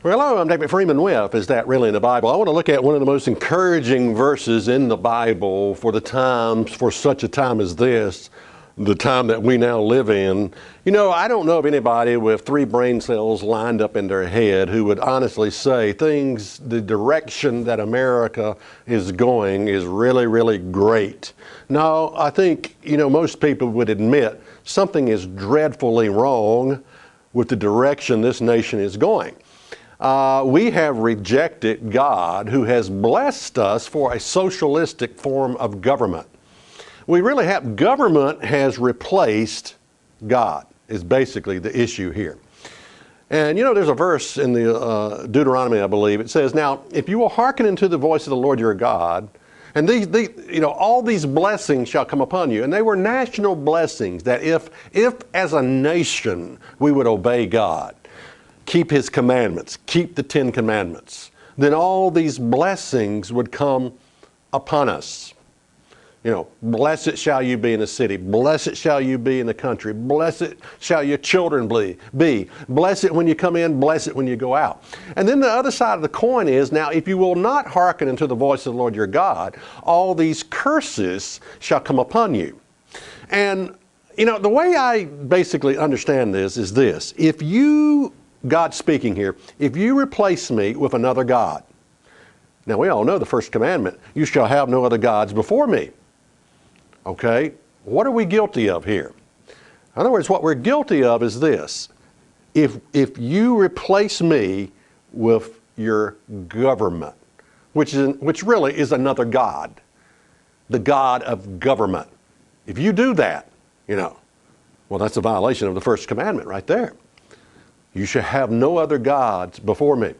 Well, hello, I'm David Freeman with Is That Really in the Bible? I want to look at one of the most encouraging verses in the Bible for the times, for such a time as this, the time that we now live in. You know, I don't know of anybody with 3 brain cells lined up in their head who would honestly say the direction that America is going is really, really great. No, I think, most people would admit something is dreadfully wrong with the direction this nation is going. We have rejected God, who has blessed us for a socialistic form of government. We really have, government has replaced God, is basically the issue here. And there's a verse in the Deuteronomy, I believe. It says, "Now, if you will hearken unto the voice of the Lord your God, and all these blessings shall come upon you." And they were national blessings, that if as a nation we would obey God, keep His commandments, keep the 10 commandments, then all these blessings would come upon us. Blessed shall you be in the city, blessed shall you be in the country, blessed shall your children be, blessed when you come in, blessed when you go out. And then the other side of the coin is, now if you will not hearken unto the voice of the Lord your God, all these curses shall come upon you. And the way I basically understand this is this: God speaking here, if you replace me with another God. Now we all know the first commandment, you shall have no other gods before me. Okay, what are we guilty of here? In other words, what we're guilty of is this: if you replace me with your government, which really is another God, the God of government. If you do that, well, that's a violation of the first commandment right there. You shall have no other gods before me.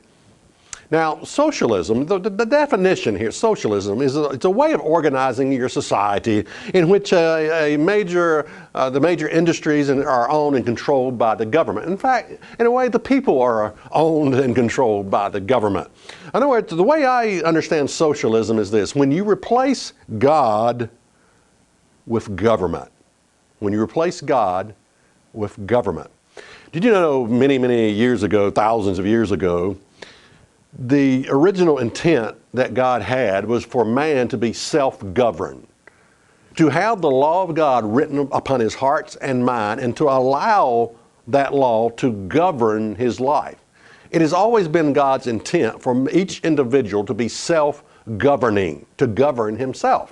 Now, socialism, the definition here, socialism, it's a way of organizing your society in which the major industries are owned and controlled by the government. In fact, in a way, the people are owned and controlled by the government. In other words, the way I understand socialism is this: when you replace God with government. When you replace God with government. Did you know many, many years ago, thousands of years ago, the original intent that God had was for man to be self-governed, to have the law of God written upon his hearts and mind, and to allow that law to govern his life. It has always been God's intent for each individual to be self-governing, to govern himself.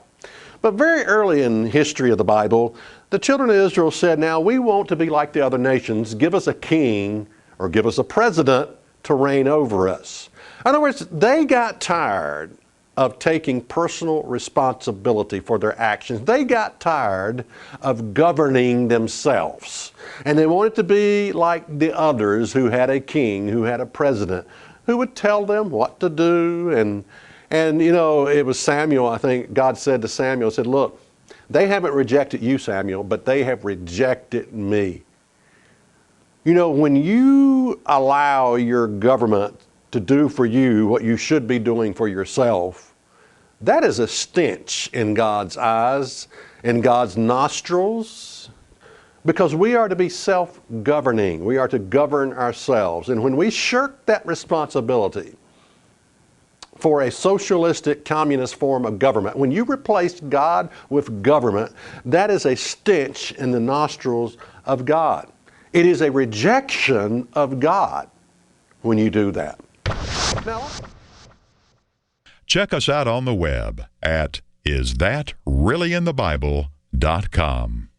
But very early in the history of the Bible, the children of Israel said, "Now we want to be like the other nations. Give us a king or give us a president to reign over us." In other words, they got tired of taking personal responsibility for their actions. They got tired of governing themselves. And they wanted to be like the others who had a king, who had a president, who would tell them what to do. And it was Samuel, I think God said to Samuel, said, "Look, they haven't rejected you, Samuel, but they have rejected me." When you allow your government to do for you what you should be doing for yourself, that is a stench in God's eyes, in God's nostrils, because we are to be self-governing. We are to govern ourselves. And when we shirk that responsibility for a socialistic, communist form of government, when you replace God with government, that is a stench in the nostrils of God. It is a rejection of God when you do that. Now, check us out on the web at isthatreallyinthebible.com.